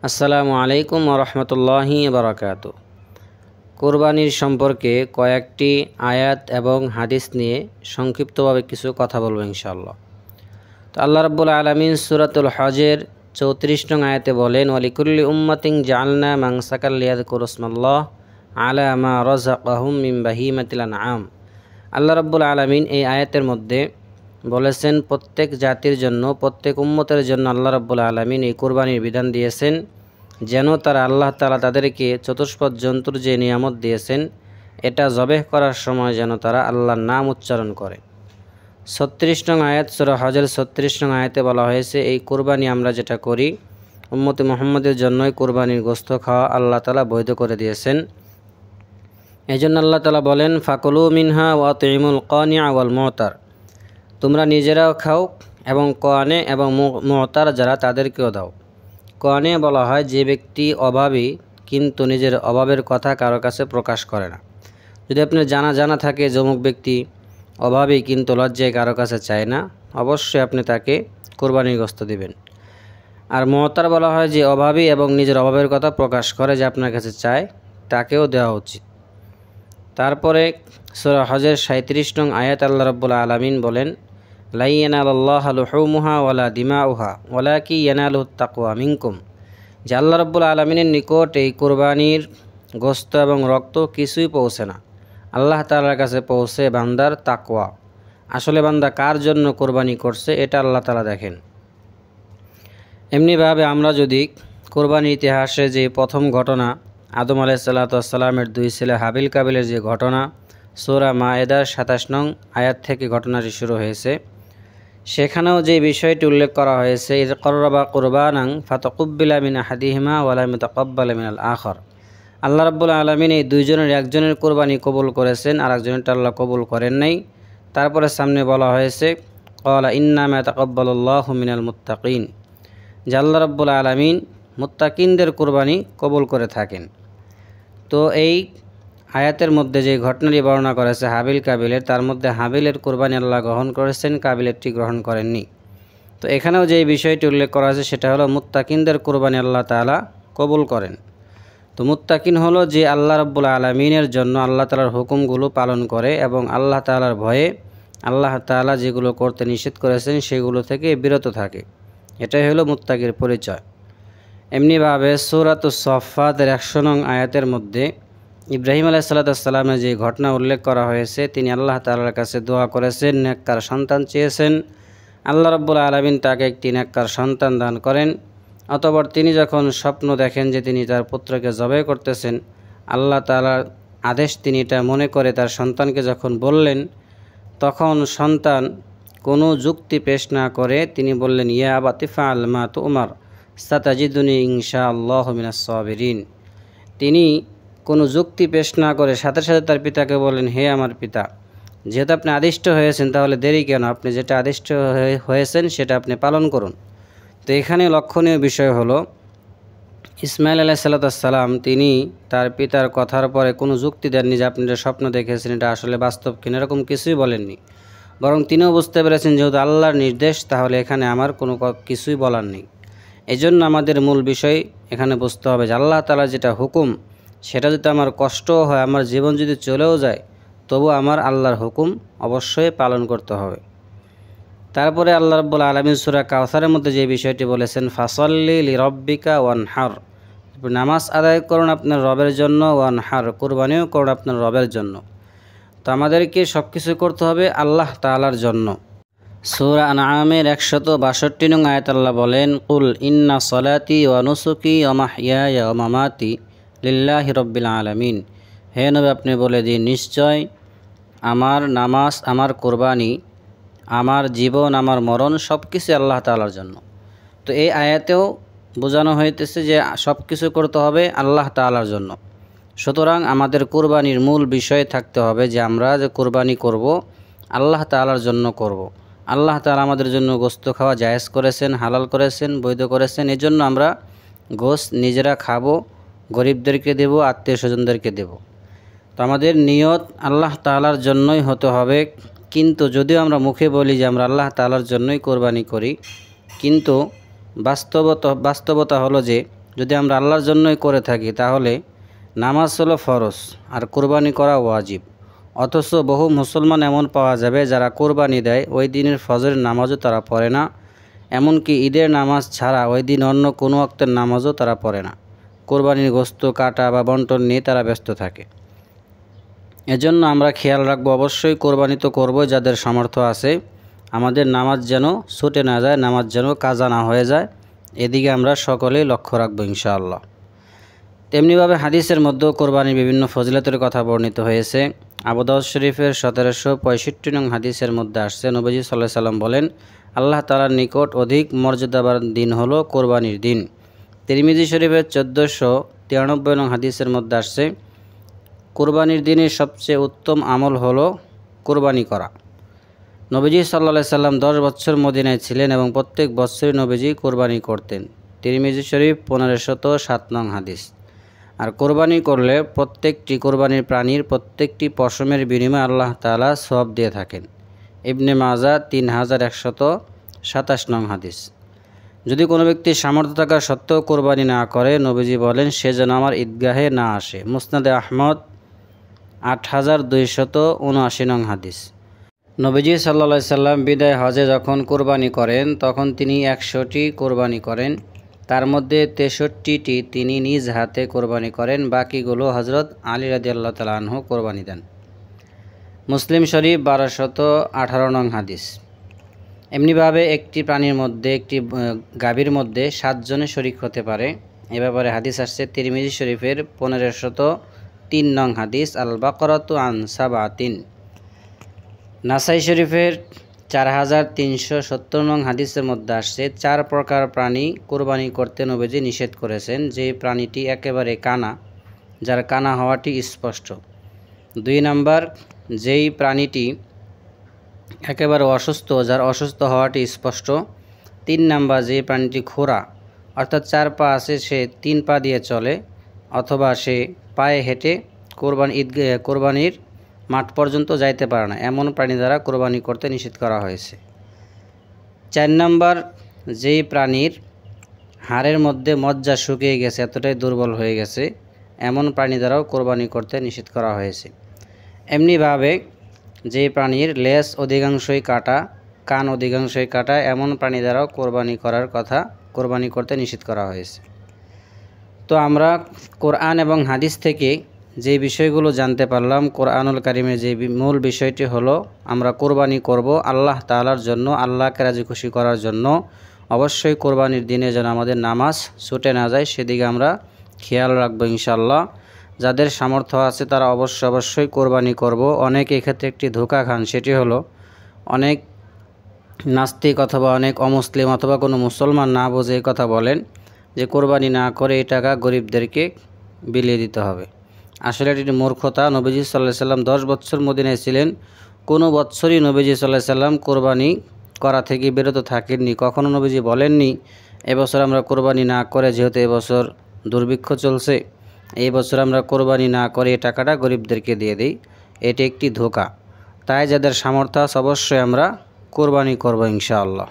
আসসালামু আলাইকুম ওয়া রাহমাতুল্লাহি ওয়া বারাকাতুহু। কুরবানির সম্পর্কে কয়েকটি আয়াত এবং হাদিস নিয়ে সংক্ষিপ্তভাবে কিছু কথা বলবো ইনশাআল্লাহ। তো আল্লাহ রাব্বুল আলামিন সূরাতুল হজের 34 নং আয়াতে বলেন, ওয়ালিকুল্লি উম্মাতিন জাআলনা মানসাকাল লিয়াযকুরু ইসমাল্লাহ আলা মা রাযাকাহুম মিন বাহিমাতিল আনআম। আল্লাহ রাব্বুল আলামিন এই আয়াতের মধ্যে বলেছেন, প্রত্যেক জাতির জন্য, প্রত্যেক উম্মতের জন্য আল্লাহ রাব্বুল আলামিন এই কুরবানির বিধান দিয়েছেন, যেন তারা আল্লাহ তাআলা তাদেরকে চতুষ্পদ জন্তুর যে নিয়ামত দিয়েছেন এটা জবেহ করার সময় যেন তারা আল্লাহর নাম উচ্চারণ করে। 36 নং আয়াত সূরা হজের 36 নং আয়াতে বলা হয়েছে, এই কুরবানি আমরা যেটা করি উম্মতে মুহাম্মদের জন্যই কুরবানির গোশত খাওয়া আল্লাহ তাআলা বৈধ করে দিয়েছেন। এই জন্য আল্লাহ তাআলা বলেন, ফাকুলু মিনহা ওয়া আতিমুল কানিআ ওয়াল মুতার, তোমরা নিজেরাও খাও এবং কানে এবং মুতার যারা তাদেরকেও দাও। কানে বলা হয় যে ব্যক্তি অভাবী কিন্তু নিজের অভাবের কথা কারো কাছে প্রকাশ করে না। যদি আপনার জানা থাকে যে অমুক ব্যক্তি অভাবী কিন্তু লজ্জায় কারো কাছে চায় না, অবশ্যই আপনি তাকে কোরবানির গোশত দিবেন। আর মুতার বলা হয় যে অভাবী এবং নিজের অভাবের কথা প্রকাশ করে, যে আপনার কাছে চায়, তাকেও দেওয়া উচিত। তারপরে সূরা হজের 37 নং আয়াত আল্লাহ রাব্বুল আলামিন বলেন, লা ইয়ানালুল্লাহু লুহুমুহা ওয়ালা দিমাউহা ওয়ালাকিন ইয়ানালুহুত তাকওয়া মিনকুম, যে আল্লাহ রাব্বুল আলামিনের নিকট এই কুরবানির গোশত এবং রক্ত কিছুই পৌঁছে না, আল্লাহ তাআলার কাছে পৌঁছে বান্দার তাকওয়া। আসলে বান্দা কার জন্য কুরবানি করছে এটা আল্লাহ তাআলা দেখেন। এমনিভাবে আমরা যদি কুরবানির ইতিহাসে যে প্রথম ঘটনা আদম আলাইহিসসালামের দুই ছেলে হাবিল কাবিলের যে ঘটনা, সূরা মায়েদার 27 নং আয়াত থেকে ঘটনাটি শুরু হয়েছে, সেখানেও যে বিষয়টি উল্লেখ করা হয়েছে, ইয কররাবা কুরবানান ফাতাকুব্বিলা মিন আহাদিহিমা ওয়া লাম ইতাকাব্বাল মিনাল আখর, আল্লাহ রাব্বুল আলামিন এই দুইজনের একজনের কুরবানি কবুল করেছেন আর একজনেরটা আল্লাহ কবুল করেন নাই। তারপরে সামনে বলা হয়েছে, ক্বালা ইন্নামা ইয়াতাকাব্বালুল্লাহু মিনাল মুত্তাকিন, যে আল্লাহ রাব্বুল আলামিন মুত্তাকিনদের কুরবানি কবুল করে থাকেন। তো এই আয়াতের মধ্যে যে ঘটনাটি বর্ণনা করেছে হাবিল কাবিলের, তার মধ্যে হাবিলের কুরবানি আল্লাহ গ্রহণ করেছেন, কাবিলেরটি গ্রহণ করেননি। তো এখানেও যে বিষয়টি উল্লেখ করা আছে সেটা হলো মুত্তাকিনদের কুরবানি আল্লাহ তাআলা কবুল করেন। তো মুত্তাকিন হলো যে আল্লাহ রাব্বুল আলামিনের জন্য আল্লাহ তাআলার হুকুমগুলো পালন করে এবং আল্লাহ তাআলার ভয়ে আল্লাহ তাআলা যেগুলো করতে নিষেধ করেছেন সেগুলো থেকে বিরত থাকে, এটাই হলো মুত্তাকির পরিচয়। এমনিভাবে সূরাতুস সাফফাতের 100 নং আয়াতের মধ্যে ইব্রাহিম আলাইহিসসালামের যে ঘটনা উল্লেখ করা হয়েছে, তিনি আল্লাহ তাআলার কাছে দোয়া করেছেন, নেককার সন্তান চেয়েছেন, আল্লাহ রাব্বুল আলামিন তাকে একটি নেককার সন্তান দান করেন। অতঃপর তিনি যখন স্বপ্ন দেখেন যে তিনি তার পুত্রকে জবাই করতেছেন, আল্লাহ তাআলার আদেশ তিনি এটা মনে করে তার সন্তানকে যখন বললেন, তখন সন্তান কোনো যুক্তি পেশ না করে তিনি বললেন, ইয়া আবাতি ফাআল মা তুমার সাতাজিদুনি ইনশাআল্লাহু মিনাস সাবিরিন। তিনি কোনো যুক্তি পেশ না করে সাথে সাথে তার পিতাকে বললেন, হে আমার পিতা, যেহেতু আপনি আদিষ্ট হয়েছেন তাহলে দেরি কেন, আপনি যেটা আদিষ্ট হয়েছেন সেটা আপনি পালন করুন। তো এখানে লক্ষণীয় বিষয় হলো, ইসমাইল আলাইহিসসালাম তিনি তার পিতার কথার পরে কোনো যুক্তি দেননি যে আপনি যে স্বপ্ন দেখেছেন এটা আসলে বাস্তব কিনা, এরকম কিছুই বলেননি। বরং তিনিও বুঝতে পেরেছেন যেহেতু আল্লাহর নির্দেশ, তাহলে এখানে আমার কোনো কিছুই বলার নেই। এই জন্য আমাদের মূল বিষয় এখানে বুঝতে হবে যে আল্লাহ তাআলার যেটা হুকুম সেটা যদি আমার কষ্টও হয়, আমার জীবন যদি চলেও যায়, তবু আমার আল্লাহর হুকুম অবশ্যই পালন করতে হবে। তারপরে আল্লাহ রাব্বুল আলামিন সূরা কাউসারের মধ্যে যে বিষয়টি বলেছেন, ফাসাল্লি লিরাব্বিকা ওয়ানহার, নামাজ আদায় করুন আপনার রবের জন্য, ওয়ানহার, কুরবানিও করুন আপনার রবের জন্য। তো আমাদেরকে সব কিছু করতে হবে আল্লাহ তাআলার জন্য। সূরা আনআমের 162 নং আয়াত আল্লাহ বলেন, কুল ইন্না সলাতি ওয়া নুসুকি ওয়া মাহইয়ায়া ওয়া মামাতি লিল্লাহি রাব্বিল আলামিন, হে নবী আপনি বলে দিন, নিশ্চয় আমার নামাজ, আমার কুরবানি, আমার জীবন, আমার মরণ সব কিছু আল্লাহ তাআলার জন্য। তো এই আয়াতেও বোঝানো হইতেছে যে সব কিছু করতে হবে আল্লাহ তাআলার জন্য। সুতরাং আমাদের কুরবানির মূল বিষয় থাকতে হবে যে আমরা যে কুরবানি করব আল্লাহ তাআলার জন্য করব। আল্লাহ তাআলা আমাদের জন্য গোশত খাওয়া জায়েজ করেছেন, হালাল করেছেন, বৈধ করেছেন। এই জন্য আমরা গোশত নিজেরা খাবো, গরিবদেরকে দেব, আত্মীয় স্বজনদেরকে দেব। তো আমাদের নিয়ত আল্লাহ তাআলার জন্যই হতে হবে। কিন্তু যদিও আমরা মুখে বলি যে আমরা আল্লাহ তাআলার জন্যই কোরবানি করি, কিন্তু বাস্তবতা হলো যে যদি আমরা আল্লাহর জন্যই করে থাকি তাহলে নামাজ হলো ফরজ আর কোরবানি করা ওয়াজিব। অথচ বহু মুসলমান এমন পাওয়া যাবে যারা কোরবানি দেয় ওই দিনের ফজরের নামাজও তারা পড়ে না, এমনকি ঈদের নামাজ ছাড়া ওই দিন অন্য কোনো ওয়াক্তের নামাজও তারা পড়ে না। কোরবানির গোশত কাটা বা বন্টন নিয়ে তারা ব্যস্ত থাকে। এজন্য আমরা খেয়াল রাখবো, অবশ্যই কোরবানি তো করবো যাদের সামর্থ্য আছে, আমাদের নামাজ যেন ছুটে না যায়, নামাজ যেন কাজা না হয়ে যায়, এদিকে আমরা সকলেই লক্ষ্য রাখবো ইনশাআল্লাহ। তেমনিভাবে হাদিসের মধ্যেও কোরবানির বিভিন্ন ফজিলতের কথা বর্ণিত হয়েছে। আবু দাউদ শরীফের 1765 নং হাদিসের মধ্যে আসছে, নবীজি সাল্লাল্লাহু আলাইহি সাল্লাম বলেন, আল্লাহ তাআলার নিকট অধিক মর্যাদাবান দিন হলো কোরবানির দিন। তিরমিজি শরীফের 1493 নং হাদিসের মধ্যে আসছে, কোরবানির দিনের সবচেয়ে উত্তম আমল হলো কোরবানি করা। নবীজি সাল্লাল্লাহু আলাইহি সাল্লাম 10 বছর মদিনায় ছিলেন এবং প্রত্যেক বছরই নবীজি কোরবানি করতেন। তিরমিজি শরীফ 1507 নং হাদিস। আর কোরবানি করলে প্রত্যেকটি কোরবানির প্রাণীর প্রত্যেকটি পশমের বিনিময়ে আল্লাহ তাআলা সওয়াব দিয়ে থাকেন। ইবনে মাজাহ 3127 নং হাদিস। যদি কোনো ব্যক্তি সামর্থ্য থাকা সত্ত্বেও কোরবানি না করে, নবীজি বলেন সে যেন আমার ঈদগাহে না আসে। মুসনাদে আহমদ 8279 নং হাদিস। নবীজি সাল্লাল্লাহু আলাইহি সাল্লাম বিদায় হজে যখন কোরবানি করেন তখন তিনি 100টি কোরবানি করেন, তার মধ্যে 63টি তিনি নিজ হাতে কোরবানি করেন, বাকিগুলো হযরত আলী রাদিয়াল্লাহু তাআলা আনহু কোরবানি দেন। মুসলিম শরীফ 1218 নং হাদিস। এমনিভাবে একটি প্রাণীর মধ্যে, একটি গাভীর মধ্যে 7 জনে শরীক হতে পারে, এ ব্যাপারে হাদিস আসছে তিরমিজি শরীফের 1503 নং হাদিস, আল বাকরাতু আন সাবাতিন। নাসাই শরীফের 4370 নং হাদিসের মধ্যে আসছে 4 প্রকার প্রাণী কোরবানি করতে নবীজি নিষেধ করেছেন। যে প্রাণীটি একেবারে কানা, যার কানা হওয়াটি স্পষ্ট। 2 নাম্বার, যেই প্রাণীটি একেবারে অসুস্থ, যার অসুস্থ হওয়াটি স্পষ্ট। 3 নাম্বার, যে প্রাণীটি খোঁড়া, অর্থাৎ 4 পা আছে, সে 3 পা দিয়ে চলে, অথবা সে পায়ে হেঁটে কোরবানির মাঠ পর্যন্ত যাইতে পারে না, এমন প্রাণী দ্বারা কোরবানি করতে নিষেধ করা হয়েছে। 4 নাম্বার, যেই প্রাণীর হাড়ের মধ্যে মজ্জা শুকিয়ে গেছে, এতটাই দুর্বল হয়ে গেছে, এমন প্রাণী দ্বারাও কোরবানি করতে নিষেধ করা হয়েছে। এমনিভাবে যে প্রাণীর লেজ অধিকাংশই কাটা, কান অধিকাংশই কাটা, এমন প্রাণী দ্বারাও কোরবানি করতে নিষেধ করা হয়েছে। তো আমরা কোরআন এবং হাদিস থেকে যে বিষয়গুলো জানতে পারলাম, কোরআনুল কারিমের যে মূল বিষয়টি হলো আমরা কোরবানি করব আল্লাহ তাআলার জন্য, আল্লাহকে রাজি খুশি করার জন্য। অবশ্যই কোরবানির দিনে যেন আমাদের নামাজ ছুটে না যায়, সেদিকে আমরা খেয়াল রাখবো ইনশাআল্লাহ। যাদের সামর্থ্য আছে তারা অবশ্যই কোরবানি করব। অনেক এক্ষেত্রে একটি ধোঁকা খান, সেটি হলো অনেক নাস্তিক অথবা অনেক অমুসলিম অথবা কোনো মুসলমান না বুঝে এই কথা বলেন যে কোরবানি না করে এই টাকা গরিবদেরকে বিলিয়ে দিতে হবে। আসলে এটি মূর্খতা। নবীজি সাল্লাল্লাহু আলাইহি সাল্লাম 10 বছর মদিনায় ছিলেন, কোনো বছরই নবীজি সাল্লাল্লাহু আলাইহি সাল্লাম কোরবানি করা থেকে বিরত থাকেননি। কখনো নবীজি বলেননি এবছর আমরা কোরবানি না করে, যেহেতু এবছর দুর্ভিক্ষ চলছে, এই বছর আমরা কোরবানি না করে এই টাকাটা গরিবদেরকে দিয়ে দিই। এটি একটি ধোঁকা। তাই যাদের সামর্থ্য আছে অবশ্যই আমরা কোরবানি করব ইনশাআল্লাহ।